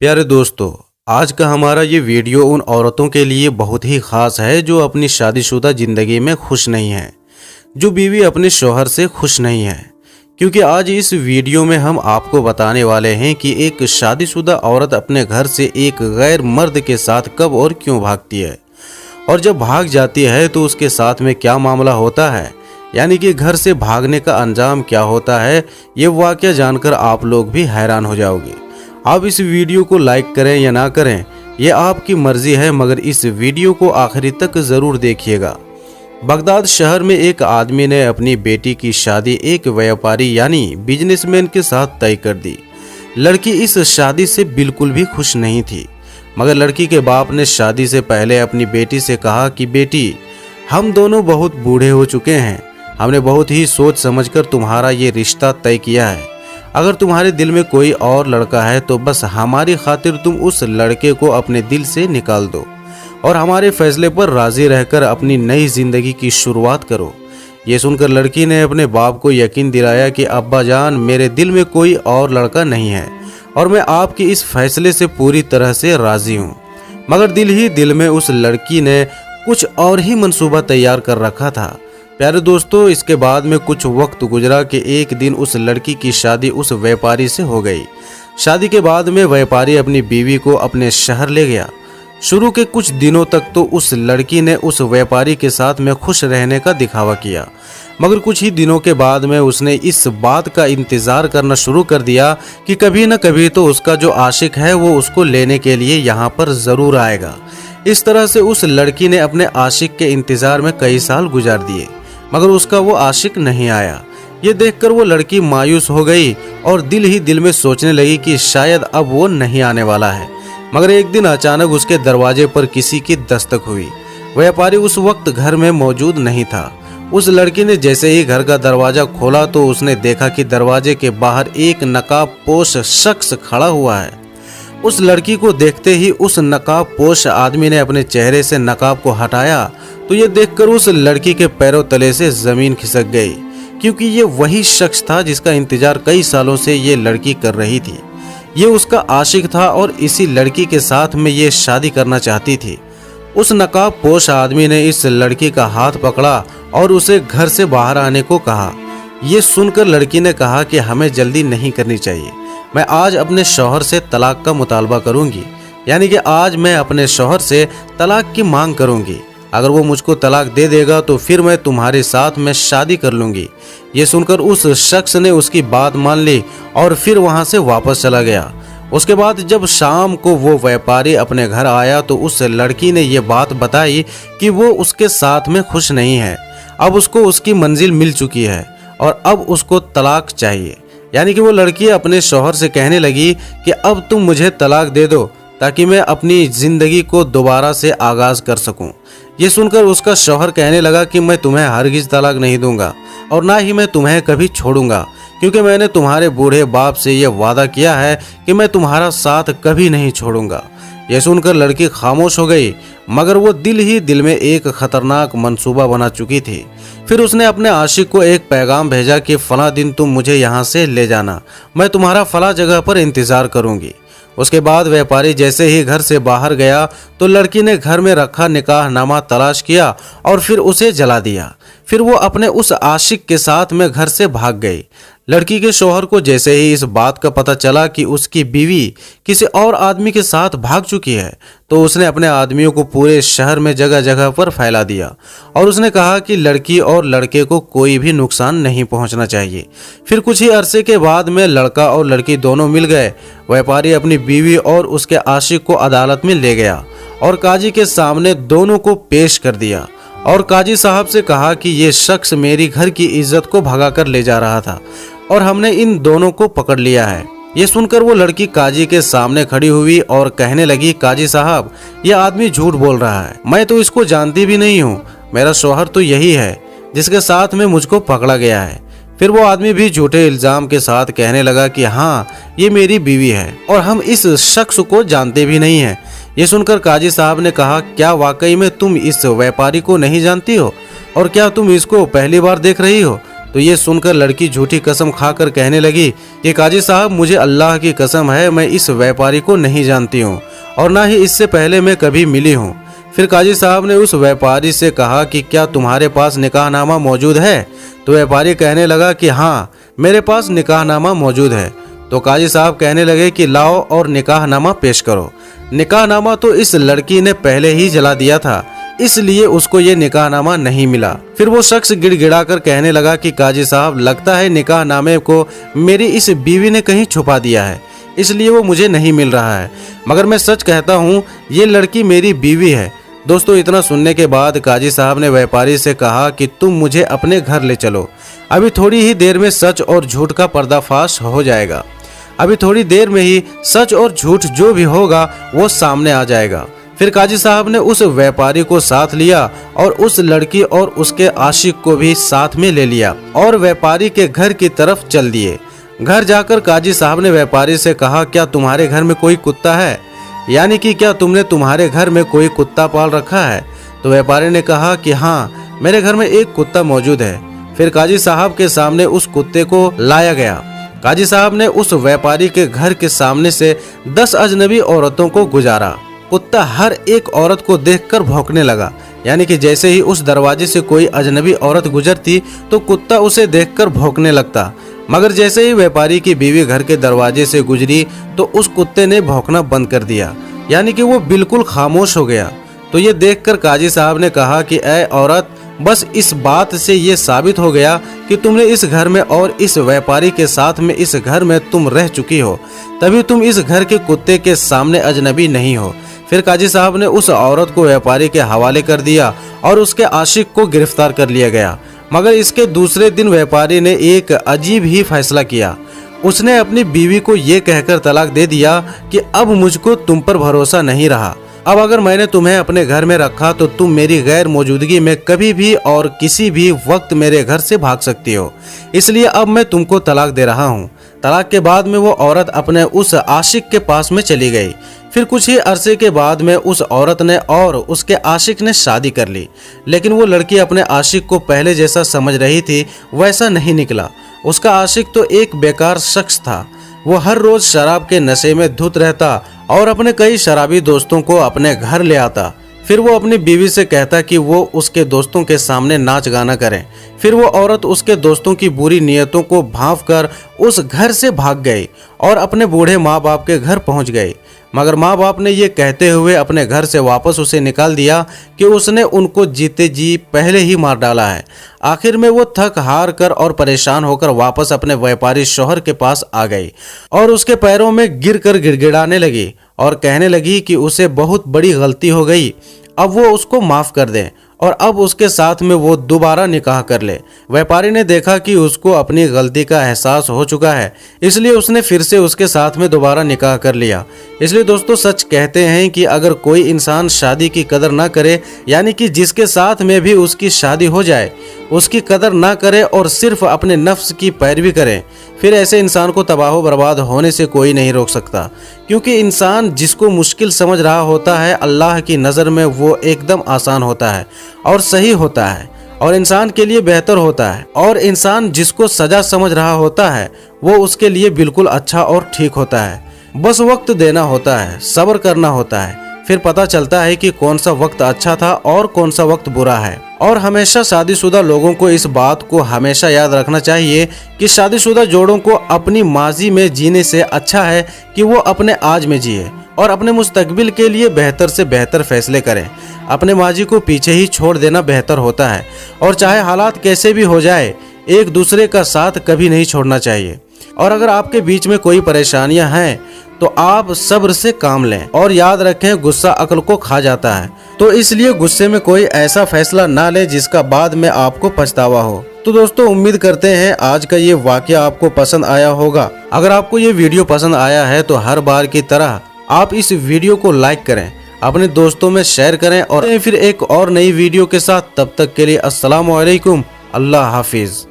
प्यारे दोस्तों, आज का हमारा ये वीडियो उन औरतों के लिए बहुत ही ख़ास है जो अपनी शादीशुदा ज़िंदगी में खुश नहीं हैं, जो बीवी अपने शौहर से खुश नहीं है। क्योंकि आज इस वीडियो में हम आपको बताने वाले हैं कि एक शादीशुदा औरत अपने घर से एक गैर मर्द के साथ कब और क्यों भागती है, और जब भाग जाती है तो उसके साथ में क्या मामला होता है, यानी कि घर से भागने का अंजाम क्या होता है। ये वाक़या जानकर आप लोग भी हैरान हो जाओगे। आप इस वीडियो को लाइक करें या ना करें, ये आपकी मर्जी है, मगर इस वीडियो को आखिरी तक ज़रूर देखिएगा। बगदाद शहर में एक आदमी ने अपनी बेटी की शादी एक व्यापारी यानी बिजनेसमैन के साथ तय कर दी। लड़की इस शादी से बिल्कुल भी खुश नहीं थी, मगर लड़की के बाप ने शादी से पहले अपनी बेटी से कहा कि बेटी, हम दोनों बहुत बूढ़े हो चुके हैं, हमने बहुत ही सोच समझकर तुम्हारा ये रिश्ता तय किया है। अगर तुम्हारे दिल में कोई और लड़का है तो बस हमारी खातिर तुम उस लड़के को अपने दिल से निकाल दो और हमारे फैसले पर राजी रहकर अपनी नई जिंदगी की शुरुआत करो। ये सुनकर लड़की ने अपने बाप को यकीन दिलाया कि अब्बा जान, मेरे दिल में कोई और लड़का नहीं है और मैं आपके इस फैसले से पूरी तरह से राजी हूँ। मगर दिल ही दिल में उस लड़की ने कुछ और ही मंसूबा तैयार कर रखा था। प्यारे दोस्तों, इसके बाद में कुछ वक्त गुजरा कि एक दिन उस लड़की की शादी उस व्यापारी से हो गई। शादी के बाद में व्यापारी अपनी बीवी को अपने शहर ले गया। शुरू के कुछ दिनों तक तो उस लड़की ने उस व्यापारी के साथ में खुश रहने का दिखावा किया, मगर कुछ ही दिनों के बाद में उसने इस बात का इंतज़ार करना शुरू कर दिया कि कभी न कभी तो उसका जो आशिक है वो उसको लेने के लिए यहाँ पर ज़रूर आएगा। इस तरह से उस लड़की ने अपने आशिक के इंतज़ार में कई साल गुजार दिए, मगर उसका वो आशिक नहीं आया। ये देखकर वो लड़की मायूस हो गई और दिल ही दिल में सोचने लगी कि शायद अब वो नहीं आने वाला है। मगर एक दिन अचानक उसके दरवाजे पर किसी की दस्तक हुई। व्यापारी उस वक्त घर में मौजूद नहीं था। उस लड़की ने जैसे ही घर का दरवाजा खोला तो उसने देखा कि दरवाजे के बाहर एक नकाबपोश शख्स खड़ा हुआ है। उस लड़की को देखते ही उस नकाबपोश आदमी ने अपने चेहरे से नकाब को हटाया तो ये देखकर उस लड़की के पैरों तले से जमीन खिसक गई, क्योंकि ये वही शख्स था जिसका इंतजार कई सालों से ये लड़की कर रही थी। ये उसका आशिक था और इसी लड़की के साथ में ये शादी करना चाहती थी। उस नकाबपोश आदमी ने इस लड़की का हाथ पकड़ा और उसे घर से बाहर आने को कहा। ये सुनकर लड़की ने कहा कि हमें जल्दी नहीं करनी चाहिए, मैं आज अपने शौहर से तलाक का मुतालबा करूंगी, यानी कि आज मैं अपने शौहर से तलाक की मांग करूंगी। अगर वो मुझको तलाक दे देगा तो फिर मैं तुम्हारे साथ में शादी कर लूंगी। ये सुनकर उस शख्स ने उसकी बात मान ली और फिर वहां से वापस चला गया। उसके बाद जब शाम को वो व्यापारी अपने घर आया तो उस लड़की ने ये बात बताई कि वो उसके साथ में खुश नहीं है। अब उसको उसकी मंजिल मिल चुकी है और अब उसको तलाक चाहिए। यानी कि वो लड़की अपने शौहर से कहने लगी कि अब तुम मुझे तलाक दे दो ताकि मैं अपनी ज़िंदगी को दोबारा से आगाज़ कर सकूं। ये सुनकर उसका शौहर कहने लगा कि मैं तुम्हें हरगिज़ तलाक नहीं दूंगा और ना ही मैं तुम्हें कभी छोड़ूंगा, क्योंकि मैंने तुम्हारे बूढ़े बाप से यह वादा किया है कि मैं तुम्हारा साथ कभी नहीं छोड़ूंगा। यह सुनकर लड़की खामोश हो गई, मगर वो दिल ही दिल में एक खतरनाक मंसूबा बना चुकी थी। फिर उसने अपने आशिक को एक पैगाम भेजा कि फला दिन तुम मुझे यहाँ से ले जाना, मैं तुम्हारा फला जगह पर इंतज़ार करूँगी। उसके बाद व्यापारी जैसे ही घर से बाहर गया तो लड़की ने घर में रखा निकाहनामा तलाश किया और फिर उसे जला दिया। फिर वो अपने उस आशिक के साथ में घर से भाग गई। लड़की के शौहर को जैसे ही इस बात का पता चला कि उसकी बीवी किसी और आदमी के साथ भाग चुकी है तो उसने अपने आदमियों को पूरे शहर में जगह जगह पर फैला दिया और उसने कहा कि लड़की और लड़के को कोई भी नुकसान नहीं पहुंचना चाहिए। फिर कुछ ही अरसे के बाद में लड़का और लड़की दोनों मिल गए। व्यापारी अपनी बीवी और उसके आशिक को अदालत में ले गया और काजी के सामने दोनों को पेश कर दिया और काजी साहब से कहा कि ये शख्स मेरी घर की इज्जत को भगाकर ले जा रहा था और हमने इन दोनों को पकड़ लिया है। ये सुनकर वो लड़की काजी के सामने खड़ी हुई और कहने लगी, काजी साहब, यह आदमी झूठ बोल रहा है, मैं तो इसको जानती भी नहीं हूँ, मेरा शौहर तो यही है जिसके साथ में मुझको पकड़ा गया है। फिर वो आदमी भी झूठे इल्जाम के साथ कहने लगा कि हाँ, ये मेरी बीवी है और हम इस शख्स को जानते भी नहीं हैं। ये सुनकर काजी साहब ने कहा, क्या वाकई में तुम इस व्यापारी को नहीं जानती हो और क्या तुम इसको पहली बार देख रही हो? तो ये सुनकर लड़की झूठी कसम खाकर कहने लगी कि काजी साहब, मुझे अल्लाह की कसम है, मैं इस व्यापारी को नहीं जानती हूँ और ना ही इससे पहले मैं कभी मिली हूँ। फिर काजी साहब ने उस व्यापारी से कहा कि क्या तुम्हारे पास निकाहनामा मौजूद है? तो व्यापारी कहने लगा कि हाँ, मेरे पास निकाहनामा मौजूद है। तो काजी साहब कहने लगे कि लाओ और निकाहनामा पेश करो। निकाहनामा तो इस लड़की ने पहले ही जला दिया था, इसलिए उसको ये निकाहनामा नहीं मिला। फिर वो शख्स गिड़गिड़ा कर कहने लगा कि काजी साहब, लगता है निकाहनामे को मेरी इस बीवी ने कहीं छुपा दिया है, इसलिए वो मुझे नहीं मिल रहा है। मगर मैं सच कहता हूँ, ये लड़की मेरी बीवी है। दोस्तों, इतना सुनने के बाद काजी साहब ने व्यापारी से कहा कि तुम मुझे अपने घर ले चलो, अभी थोड़ी ही देर में सच और झूठ का पर्दाफाश हो जाएगा। अभी थोड़ी देर में ही सच और झूठ जो भी होगा वो सामने आ जाएगा। फिर काजी साहब ने उस व्यापारी को साथ लिया और उस लड़की और उसके आशिक को भी साथ में ले लिया और व्यापारी के घर की तरफ चल दिए। घर जाकर काजी साहब ने व्यापारी से कहा, क्या तुम्हारे घर में कोई कुत्ता है? यानी कि क्या तुमने तुम्हारे घर में कोई कुत्ता पाल रखा है? तो व्यापारी ने कहा कि हाँ, मेरे घर में एक कुत्ता मौजूद है। फिर काजी साहब के सामने उस कुत्ते को लाया गया। काजी साहब ने उस व्यापारी के घर के सामने से 10 अजनबी औरतों को गुजारा। कुत्ता हर एक औरत को देखकर भौंकने लगा, यानी कि जैसे ही उस दरवाजे से कोई अजनबी औरत गुजरती तो कुत्ता उसे देखकर भौंकने लगता। मगर जैसे ही व्यापारी की बीवी घर के दरवाजे से गुजरी तो उस कुत्ते ने भौंकना बंद कर दिया, यानी कि वो बिल्कुल खामोश हो गया। तो ये देखकर काजी साहब ने कहा कि ऐ औरत, बस इस बात से ये साबित हो गया कि तुमने इस घर में और इस व्यापारी के साथ में इस घर में तुम रह चुकी हो, तभी तुम इस घर के कुत्ते के सामने अजनबी नहीं हो। फिर काजी साहब ने उस औरत को व्यापारी के हवाले कर दिया और उसके आशिक को गिरफ्तार कर लिया गया। मगर इसके दूसरे दिन व्यापारी ने एक अजीब ही फैसला किया। उसने अपनी बीवी को ये कहकर तलाक दे दिया कि अब मुझको तुम पर भरोसा नहीं रहा। अब अगर मैंने तुम्हें अपने घर में रखा तो तुम मेरी गैर मौजूदगी में कभी भी और किसी भी वक्त मेरे घर से भाग सकती हो, इसलिए अब मैं तुमको तलाक दे रहा हूँ। तलाक के बाद में वो औरत अपने उस आशिक के पास में चली गई। फिर कुछ ही अरसे के बाद में उस औरत ने और उसके आशिक ने शादी कर ली, लेकिन वो लड़की अपने आशिक को पहले जैसा समझ रही थी वैसा नहीं निकला। उसका आशिक तो एक बेकार शख्स था। वो हर रोज शराब के नशे में धुत रहता और अपने कई शराबी दोस्तों को अपने घर ले आता। फिर वो अपनी बीवी से कहता कि वो उसके दोस्तों के सामने नाच गाना करें। फिर वो औरत उसके दोस्तों की बुरी नीयतों को भांप कर उस घर से भाग गई और अपने बूढ़े माँ बाप के घर पहुंच गई। मगर माँ बाप ने ये कहते हुए अपने घर से वापस उसे निकाल दिया कि उसने उनको जीते जी पहले ही मार डाला है। आखिर में वो थक हार कर और परेशान होकर वापस अपने व्यापारी शौहर के पास आ गई और उसके पैरों में गिर कर गिड़गिड़ाने लगी और कहने लगी कि उसे बहुत बड़ी गलती हो गई, अब वो उसको माफ कर दे और अब उसके साथ में वो दोबारा निकाह कर ले। व्यापारी ने देखा कि उसको अपनी गलती का एहसास हो चुका है, इसलिए उसने फिर से उसके साथ में दोबारा निकाह कर लिया। इसलिए दोस्तों, सच कहते हैं कि अगर कोई इंसान शादी की कदर ना करे, यानी कि जिसके साथ में भी उसकी शादी हो जाए उसकी कदर ना करे और सिर्फ अपने नफ्स की पैरवी करे, फिर ऐसे इंसान को तबाह बर्बाद होने से कोई नहीं रोक सकता। क्योंकि इंसान जिसको मुश्किल समझ रहा होता है, अल्लाह की नज़र में वो एकदम आसान होता है और सही होता है और इंसान के लिए बेहतर होता है। और इंसान जिसको सजा समझ रहा होता है वो उसके लिए बिल्कुल अच्छा और ठीक होता है। बस वक्त देना होता है, सब्र करना होता है, फिर पता चलता है कि कौन सा वक्त अच्छा था और कौन सा वक्त बुरा है। और हमेशा शादीशुदा लोगों को इस बात को हमेशा याद रखना चाहिए कि शादीशुदा जोड़ों को अपनी माजी में जीने से अच्छा है कि वो अपने आज में जिए और अपने मुस्तकबिल के लिए बेहतर से बेहतर फैसले करें। अपने माजी को पीछे ही छोड़ देना बेहतर होता है और चाहे हालात कैसे भी हो जाए, एक दूसरे का साथ कभी नहीं छोड़ना चाहिए। और अगर आपके बीच में कोई परेशानियां हैं तो आप सब्र से काम लें और याद रखें, गुस्सा अक्ल को खा जाता है, तो इसलिए गुस्से में कोई ऐसा फैसला ना ले जिसका बाद में आपको पछतावा हो। तो दोस्तों, उम्मीद करते हैं आज का ये वाकया आपको पसंद आया होगा। अगर आपको ये वीडियो पसंद आया है तो हर बार की तरह आप इस वीडियो को लाइक करें, अपने दोस्तों में शेयर करें और फिर एक और नई वीडियो के साथ। तब तक के लिए अस्सलाम वालेकुम, अल्लाह हाफिज।